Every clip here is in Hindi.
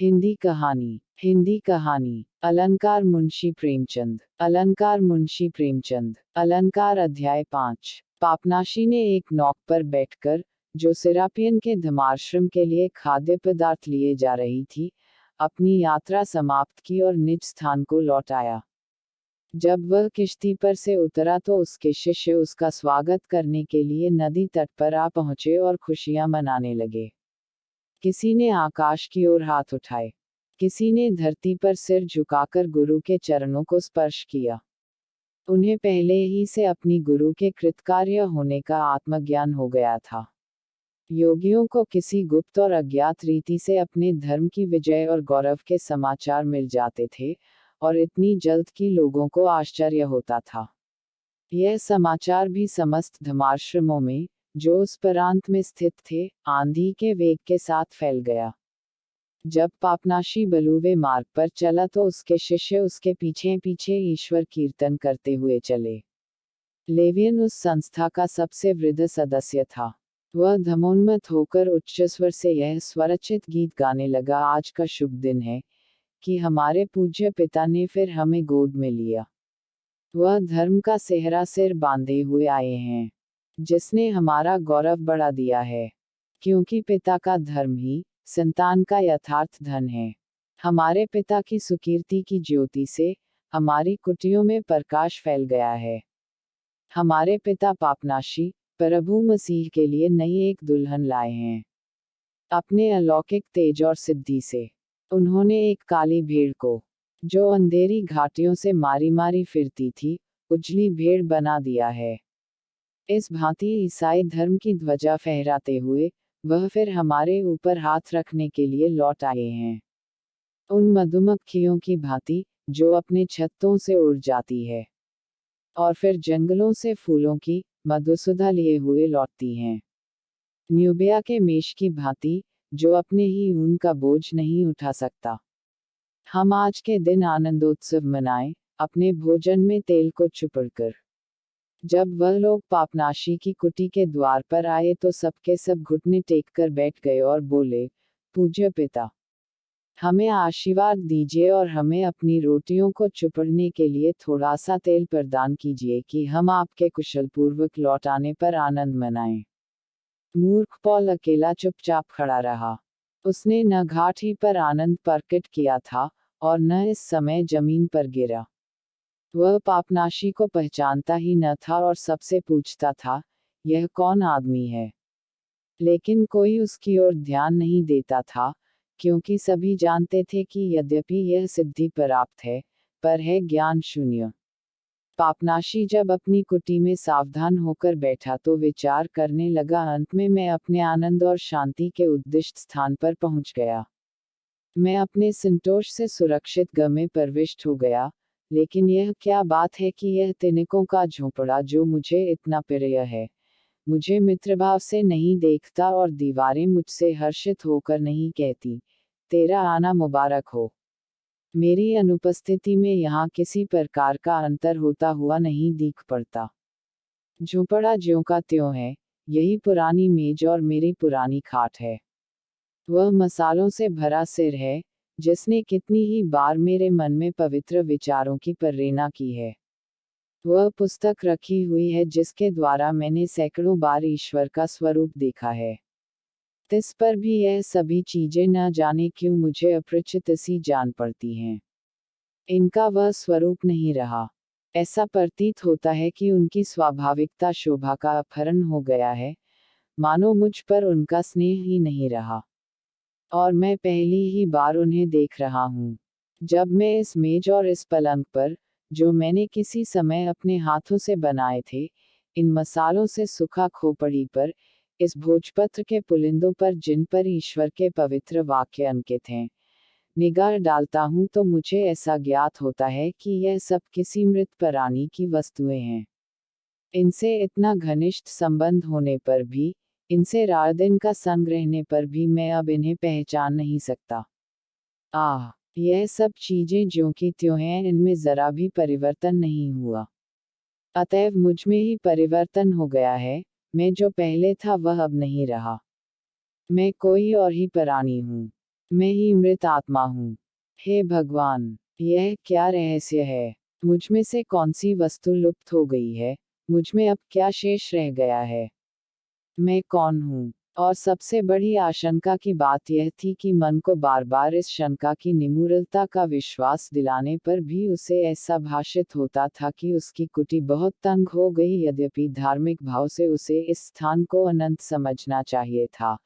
हिंदी कहानी। हिंदी कहानी। अलंकार मुंशी प्रेमचंद। अलंकार मुंशी प्रेमचंद। अलंकार अध्याय 5। पापनाशी ने एक नौक पर बैठकर, जो सिरापियन के धमाश्रम के लिए खाद्य पदार्थ लिए जा रही थी, अपनी यात्रा समाप्त की और निज स्थान को लौट आया। जब वह किश्ती पर से उतरा तो उसके शिष्य उसका स्वागत करने के लिए नदी तट पर आ पहुंचे और खुशियां मनाने लगे। किसी ने आकाश की ओर हाथ उठाए, किसी ने धरती पर सिर झुकाकर गुरु के चरणों को स्पर्श किया। उन्हें पहले ही से अपनी गुरु के कृतकार्य होने का आत्मज्ञान हो गया था। योगियों को किसी गुप्त और अज्ञात रीति से अपने धर्म की विजय और गौरव के समाचार मिल जाते थे, और इतनी जल्द कि लोगों को आश्चर्य होता था। यह समाचार भी समस्त धर्माश्रमों में, जो उस प्रांत में स्थित थे, आंधी के वेग के साथ फैल गया। जब पापनाशी बलुवे मार्ग पर चला तो उसके शिष्य उसके पीछे पीछे ईश्वर कीर्तन करते हुए चले। लेवियन उस संस्था का सबसे वृद्ध सदस्य था। वह धमोन्मत्त होकर उच्च स्वर से यह स्वरचित गीत गाने लगा, आज का शुभ दिन है कि हमारे पूज्य पिता ने फिर हमें गोद में लिया। वह धर्म का सेहरा सिर बांधे हुए आए हैं, जिसने हमारा गौरव बढ़ा दिया है, क्योंकि पिता का धर्म ही संतान का यथार्थ धन है। हमारे पिता की सुकीर्ति की ज्योति से हमारी कुटियों में प्रकाश फैल गया है। हमारे पिता पापनाशी प्रभु मसीह के लिए नई एक दुल्हन लाए हैं। अपने अलौकिक तेज और सिद्धि से उन्होंने एक काली भेड़ को, जो अंधेरी घाटियों से मारी मारी फिरती थी, उजली भेड़ बना दिया है। इस भांति ईसाई धर्म की ध्वजा फहराते हुए वह फिर हमारे ऊपर हाथ रखने के लिए लौट आए हैं। उन मधुमक्खियों की भांति, जो अपने छत्तों से उड़ जाती है और फिर जंगलों से फूलों की मधुसुधा लिए हुए लौटती हैं। न्यूबिया के मेष की भांति, जो अपने ही ऊन का बोझ नहीं उठा सकता। हम आज के दिन आनंदोत्सव मनाएं, अपने भोजन में तेल को चुपड़कर। जब वह लोग पापनाशी की कुटी के द्वार पर आए तो सबके सब घुटने टेक कर बैठ गए और बोले, पूज्य पिता, हमें आशीर्वाद दीजिए और हमें अपनी रोटियों को चुपड़ने के लिए थोड़ा सा तेल प्रदान कीजिए कि हम आपके कुशलपूर्वक लौट आने पर आनंद मनाएं। मूर्ख पॉल अकेला चुपचाप खड़ा रहा। उसने न घाटी पर आनंद प्रकट किया था और न इस समय जमीन पर गिरा। वह पापनाशी को पहचानता ही न था और सबसे पूछता था, यह कौन आदमी है? लेकिन कोई उसकी ओर ध्यान नहीं देता था, क्योंकि सभी जानते थे कि यद्यपि यह सिद्धि प्राप्त है, पर है ज्ञान शून्य। पापनाशी जब अपनी कुटी में सावधान होकर बैठा तो विचार करने लगा, अंत में मैं अपने आनंद और शांति के उद्दिष्ट स्थान पर पहुंच गया। मैं अपने संतोष से सुरक्षित गृह में प्रविष्ट हो गया। लेकिन यह क्या बात है कि यह तिनकों का झोंपड़ा, जो मुझे इतना प्रिय है, मुझे मित्रभाव से नहीं देखता और दीवारें मुझसे हर्षित होकर नहीं कहती, तेरा आना मुबारक हो। मेरी अनुपस्थिति में यहाँ किसी प्रकार का अंतर होता हुआ नहीं दिख पड़ता। झोंपड़ा ज्यों का त्यों है, यही पुरानी मेज और मेरी पुरानी खाट है। वह मसालों से भरा सिर है, जिसने कितनी ही बार मेरे मन में पवित्र विचारों की प्रेरणा की है। वह पुस्तक रखी हुई है जिसके द्वारा मैंने सैकड़ों बार ईश्वर का स्वरूप देखा है। तिस पर भी यह सभी चीजें न जाने क्यों मुझे अपरिचित सी जान पड़ती हैं। इनका वह स्वरूप नहीं रहा। ऐसा प्रतीत होता है कि उनकी स्वाभाविकता शोभा का अपहरण हो गया है, मानो मुझ पर उनका स्नेह ही नहीं रहा। और मैं पहली ही बार उन्हें देख रहा हूँ। जब मैं इस मेज और इस पलंग पर, जो मैंने किसी समय अपने हाथों से बनाए थे, इन मसालों से सुखा खोपड़ी पर, इस भोजपत्र के पुलिंदों पर जिन पर ईश्वर के पवित्र वाक्य अंकित हैं, निगाह डालता हूँ तो मुझे ऐसा ज्ञात होता है कि यह सब किसी मृत प्राणी की वस्तुएं हैं। इनसे इतना घनिष्ठ संबंध होने पर भी, इनसे रात दिन का संग रहने पर भी मैं अब इन्हें पहचान नहीं सकता। आह, यह सब चीजें ज्यों की त्यों हैं, इनमें जरा भी परिवर्तन नहीं हुआ। अतएव मुझ में ही परिवर्तन हो गया है। मैं जो पहले था वह अब नहीं रहा। मैं कोई और ही प्राणी हूँ। मैं ही मृत आत्मा हूँ। हे भगवान, यह क्या रहस्य है? मुझ में से कौन सी वस्तु लुप्त हो गई है? मुझ में अब क्या शेष रह गया है? मैं कौन हूँ? और सबसे बड़ी आशंका की बात यह थी कि मन को बार बार इस शंका की निमूलता का विश्वास दिलाने पर भी उसे ऐसा भाषित होता था कि उसकी कुटी बहुत तंग हो गई। यद्यपि धार्मिक भाव से उसे इस स्थान को अनंत समझना चाहिए था,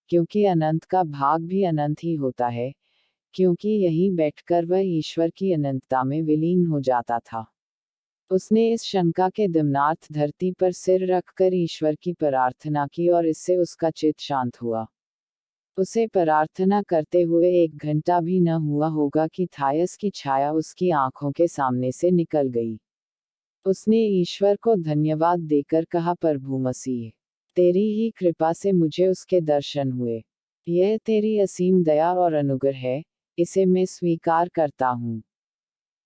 क्योंकि अनंत का भाग भी अनंत ही होता है, क्योंकि यहीं बैठकर वह ईश्वर की अनंतता में विलीन हो जाता था। उसने इस शंका के दमनार्थ धरती पर सिर रखकर ईश्वर की प्रार्थना की और इससे उसका चित्त शांत हुआ। उसे प्रार्थना करते हुए 1 घंटा भी न हुआ होगा कि थायस की छाया उसकी आंखों के सामने से निकल गई। उसने ईश्वर को धन्यवाद देकर कहा, प्रभु मसीह, तेरी ही कृपा से मुझे उसके दर्शन हुए। यह तेरी असीम दया और अनुग्रह है, इसे मैं स्वीकार करता हूँ।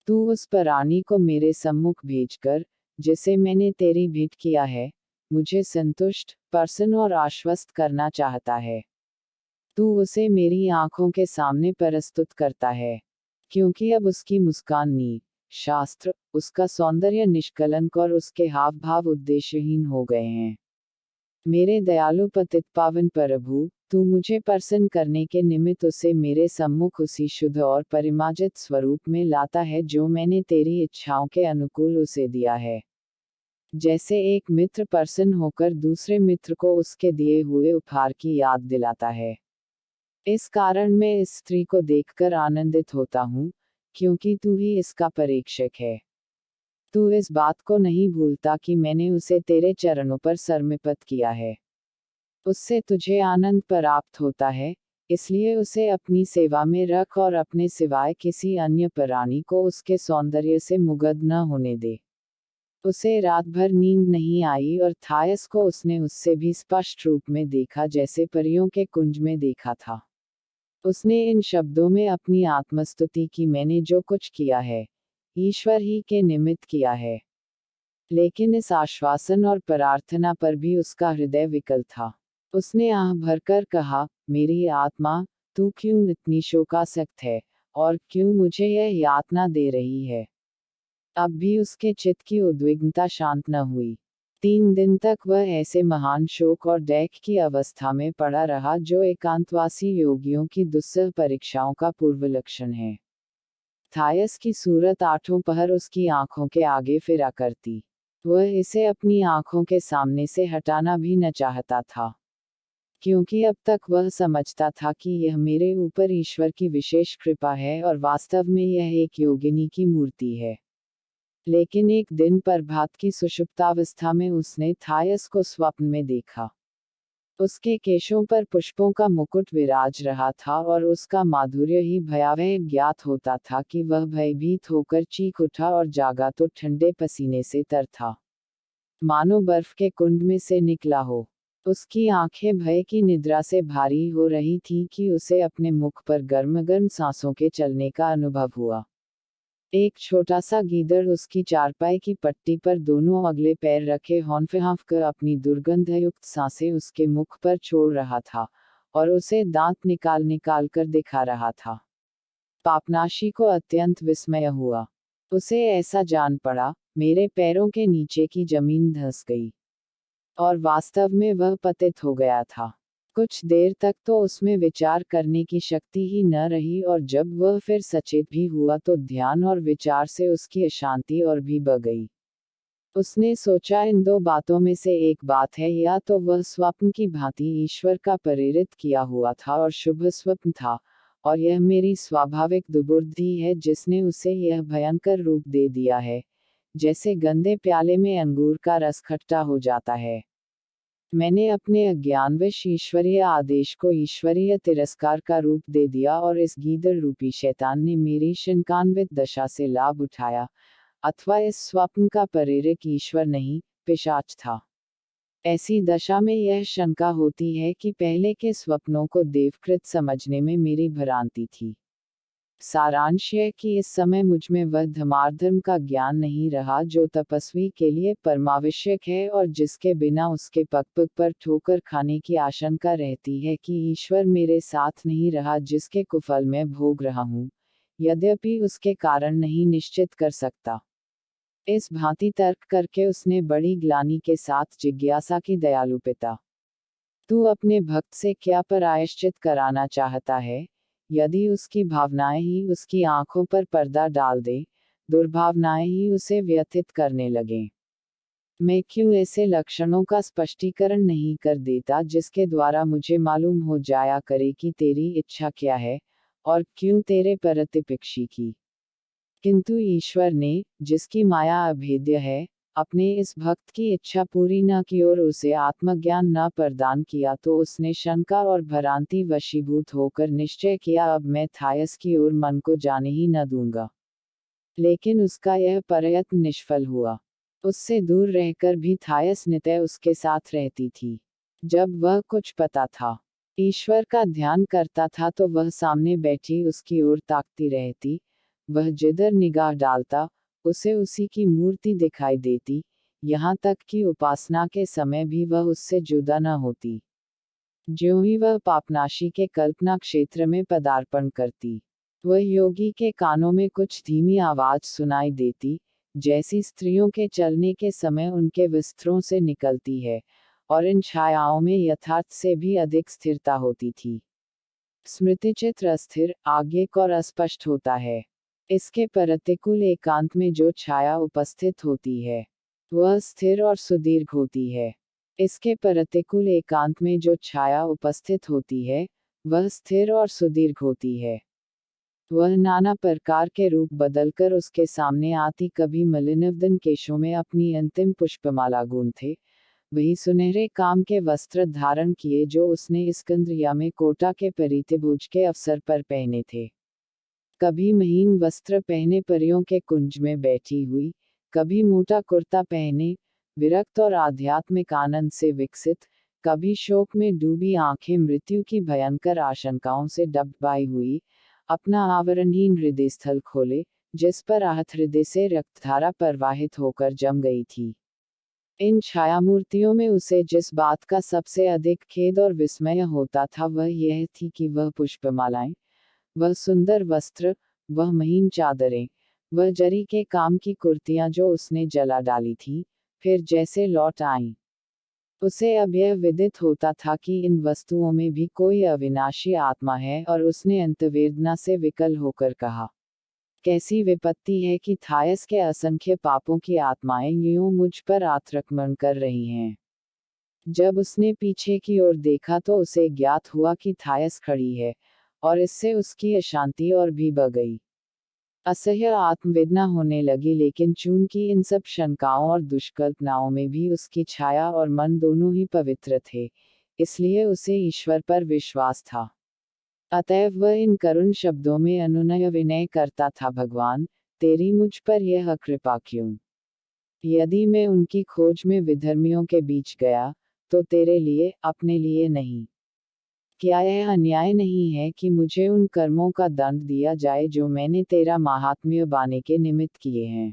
तू उस प्राणी को मेरे सम्मुख भेजकर, जिसे मैंने तेरी भेंट किया है, मुझे संतुष्ट, प्रसन्न और आश्वस्त करना चाहता है। तू उसे मेरी आंखों के सामने प्रस्तुत करता है, क्योंकि अब उसकी मुस्कान नींव, शास्त्र, उसका सौंदर्य निष्कलंक और उसके हाव भाव उद्देश्यहीन हो गए हैं। मेरे दयालु पतित पावन प्रभु, तू मुझे प्रसन्न करने के निमित्त उसे मेरे सम्मुख उसी शुद्ध और परिमार्जित स्वरूप में लाता है जो मैंने तेरी इच्छाओं के अनुकूल उसे दिया है। जैसे एक मित्र प्रसन्न होकर दूसरे मित्र को उसके दिए हुए उपहार की याद दिलाता है। इस कारण मैं इस स्त्री को देखकर आनंदित होता हूँ, क्योंकि तू ही इसका परीक्षक है। तू इस बात को नहीं भूलता कि मैंने उसे तेरे चरणों पर समर्पित किया है। उससे तुझे आनंद प्राप्त होता है, इसलिए उसे अपनी सेवा में रख और अपने सिवाय किसी अन्य प्राणी को उसके सौंदर्य से मुग्ध न होने दे। उसे रात भर नींद नहीं आई और थायस को उसने उससे भी स्पष्ट रूप में देखा जैसे परियों के कुंज में देखा था। उसने इन शब्दों में अपनी आत्मस्तुति की, मैंने जो कुछ किया है, ईश्वर ही के निमित्त किया है। लेकिन इस आश्वासन और प्रार्थना पर भी उसका हृदय विकल था। उसने आह भरकर कहा, मेरी आत्मा, तू क्यों इतनी शोकासक्त है, और क्यों मुझे यह यातना दे रही है? अब भी उसके चित्त की उद्विग्नता शांत न हुई। 3 दिन तक वह ऐसे महान शोक और दैख की अवस्था में पड़ा रहा जो एकांतवासी योगियों की दुस्सह परीक्षाओं का पूर्व लक्षण है। थायस की सूरत आठों पहर उसकी आंखों के आगे फिरा करती। वह इसे अपनी आंखों के सामने से हटाना भी न चाहता था, क्योंकि अब तक वह समझता था कि यह मेरे ऊपर ईश्वर की विशेष कृपा है और वास्तव में यह एक योगिनी की मूर्ति है। लेकिन एक दिन प्रभात की सुषुप्तावस्था में उसने थायस को स्वप्न में देखा। उसके केशों पर पुष्पों का मुकुट विराज रहा था और उसका माधुर्य ही भयावह ज्ञात होता था कि वह भयभीत होकर चीख उठा और जागा तो ठंडे पसीने से तर था, मानो बर्फ के कुंड में से निकला हो। उसकी आंखें भय की निद्रा से भारी हो रही थीं कि उसे अपने मुख पर गर्म गर्म सांसों के चलने का अनुभव हुआ। एक छोटा सा गीदड़ उसकी चारपाई की पट्टी पर दोनों अगले पैर रखे हौंफ कर अपनी दुर्गंधयुक्त सांसें उसके मुख पर छोड़ रहा था, और उसे दांत निकाल निकाल कर दिखा रहा था। पापनाशी को अत्यंत विस्मय हुआ। उसे ऐसा जान पड़ा, मेरे पैरों के नीचे की जमीन धंस गई, और वास्तव में वह पतित हो गया था। कुछ देर तक तो उसमें विचार करने की शक्ति ही न रही, और जब वह फिर सचेत भी हुआ तो ध्यान और विचार से उसकी अशांति और भी बढ़ गई। उसने सोचा, इन दो बातों में से एक बात है, या तो वह स्वप्न की भांति ईश्वर का प्रेरित किया हुआ था और शुभ स्वप्न था, और यह मेरी स्वाभाविक दुर्बुद्धि है जिसने उसे यह भयंकर रूप दे दिया है, जैसे गंदे प्याले में अंगूर का रस खट्टा हो जाता है। मैंने अपने अज्ञानवश ईश्वरीय आदेश को ईश्वरीय तिरस्कार का रूप दे दिया और इस गीदड़ रूपी शैतान ने मेरी शंकान्वित दशा से लाभ उठाया, अथवा इस स्वप्न का प्रेरक ईश्वर नहीं, पिशाच था। ऐसी दशा में यह शंका होती है कि पहले के स्वप्नों को देवकृत समझने में मेरी भ्रांति थी। सारांश है कि इस समय मुझमें वह धर्माधर्म का ज्ञान नहीं रहा जो तपस्वी के लिए परमावश्यक है और जिसके बिना उसके पग पर ठोकर खाने की आशंका रहती है कि ईश्वर मेरे साथ नहीं रहा जिसके कुफल मैं भोग रहा हूँ, यद्यपि उसके कारण नहीं निश्चित कर सकता। इस भांति तर्क करके उसने बड़ी ग्लानि के साथ जिज्ञासा की, दयालु पिता, तू अपने भक्त से क्या प्रायश्चित कराना चाहता है? यदि उसकी भावनाएं ही उसकी आंखों पर पर्दा डाल दे, दुर्भावनाएं ही उसे व्यथित करने लगें, मैं क्यों ऐसे लक्षणों का स्पष्टीकरण नहीं कर देता जिसके द्वारा मुझे मालूम हो जाया करे कि तेरी इच्छा क्या है, और क्यों तेरे प्रतिपक्षी की। किंतु ईश्वर ने, जिसकी माया अभेद्य है, अपने इस भक्त की इच्छा पूरी न की और उसे आत्मज्ञान न प्रदान किया तो उसने शंका और भ्रांति वशीभूत होकर निश्चय किया, अब मैं थायस की ओर मन को जाने ही न दूंगा। लेकिन उसका यह प्रयत्न निष्फल हुआ। उससे दूर रहकर भी थायस नित्य उसके साथ रहती थी। जब वह कुछ पता था, ईश्वर का ध्यान करता था तो वह सामने बैठी उसकी ओर ताकती रहती, वह जिधर निगाह डालता उसे उसी की मूर्ति दिखाई देती, यहाँ तक कि उपासना के समय भी वह उससे जुदा न होती। ज्यों ही वह पापनाशी के कल्पना क्षेत्र में पदार्पण करती, वह योगी के कानों में कुछ धीमी आवाज सुनाई देती, जैसी स्त्रियों के चलने के समय उनके वस्त्रों से निकलती है, और इन छायाओं में यथार्थ से भी अधिक स्थिरता होती थी। स्मृतिचित्र अस्थिर, आज्ञिक और अस्पष्ट होता है। इसके प्रतिकूल एकांत में जो छाया उपस्थित होती है, वह स्थिर और सुदीर्घ होती है। इसके प्रतिकूल एकांत में जो छाया उपस्थित होती है, वह स्थिर और सुदीर्घ होती है। वह नाना प्रकार के रूप बदलकर उसके सामने आती, कभी मलिनवदन केशों में अपनी अंतिम पुष्पमाला गूंथे, वही सुनहरे काम के वस्त्र धारण किए जो उसने इस्कंद्रिया में कोटा के परितिभोज के अवसर पर पहने थे। कभी महीन वस्त्र पहने परियों के कुंज में बैठी हुई, कभी मोटा कुर्ता पहने, विरक्त और आध्यात्मिक आनंद से विकसित, कभी शोक में डूबी आंखें मृत्यु की भयंकर आशंकाओं से डबडबाई हुई, अपना आवरणहीन हृदय स्थल खोले, जिस पर आहत हृदय से रक्तधारा प्रवाहित होकर जम गई थी। इन छायामूर्तियों में उसे जिस बात का सबसे अधिक खेद और विस्मय होता था वह यह थी कि वह पुष्पमालाएं, वह सुंदर वस्त्र, वह महीन चादरें, वह जरी के काम की कुर्तियां जो उसने जला डाली थी, फिर जैसे लौट आईं। उसे अब यह विदित होता था कि इन वस्तुओं में भी कोई अविनाशी आत्मा है और उसने अंतवेदना से विकल होकर कहा, कैसी विपत्ति है कि थायस के असंख्य पापों की आत्माएं यूं मुझ पर आक्रमण कर रही हैं। जब उसने पीछे की ओर देखा तो उसे ज्ञात हुआ कि थायस खड़ी है, और इससे उसकी अशांति और भी बढ़ गई। असह्य आत्मवेदना होने लगी, लेकिन चूंकि इन सब शंकाओं और दुष्कल्पनाओं में भी उसकी छाया और मन दोनों ही पवित्र थे, इसलिए उसे ईश्वर पर विश्वास था। अतएव वह इन करुण शब्दों में अनुनय विनय करता था, भगवान, तेरी मुझ पर यह कृपा क्यों? यदि मैं उनकी खोज में विधर्मियों के बीच गया, तो तेरे लिए, अपने लिए नहीं। क्या यह अन्याय नहीं है कि मुझे उन कर्मों का दंड दिया जाए जो मैंने तेरा माहात्म्य बाने के निमित्त किए हैं?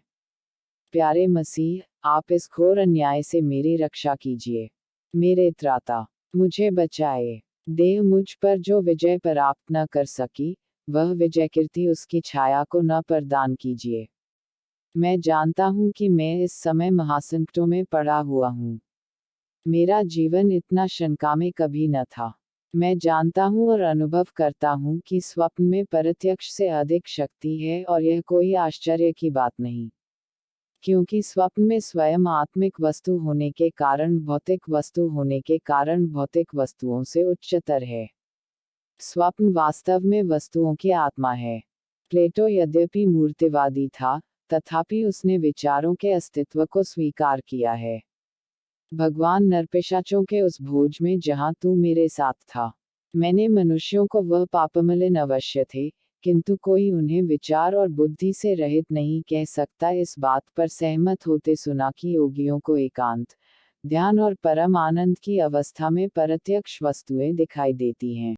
प्यारे मसीह, आप इस घोर अन्याय से मेरी रक्षा कीजिए। मेरे त्राता, मुझे बचाए। देह मुझ पर जो विजय प्राप्त न कर सकी, वह विजय कीर्ति उसकी छाया को न प्रदान कीजिए। मैं जानता हूँ कि मैं इस समय महासंकटों में पड़ा हुआ हूँ। मेरा जीवन इतना शंका में कभी न था। मैं जानता हूँ और अनुभव करता हूँ कि स्वप्न में प्रत्यक्ष से अधिक शक्ति है और यह कोई आश्चर्य की बात नहीं, क्योंकि स्वप्न में स्वयं आत्मिक वस्तु होने के कारण भौतिक वस्तु होने के कारण भौतिक वस्तुओं से उच्चतर है। स्वप्न वास्तव में वस्तुओं की आत्मा है। प्लेटो यद्यपि मूर्तिवादी था, तथापि उसने विचारों के अस्तित्व को स्वीकार किया है। भगवान, नरपिशाचों के उस भोज में जहां तू मेरे साथ था, मैंने मनुष्यों को वह पापमलिन अवश्य थे, किंतु कोई उन्हें विचार और बुद्धि से रहित नहीं कह सकता, इस बात पर सहमत होते सुना कि योगियों को एकांत, ध्यान और परम आनंद की अवस्था में प्रत्यक्ष वस्तुएं दिखाई देती हैं।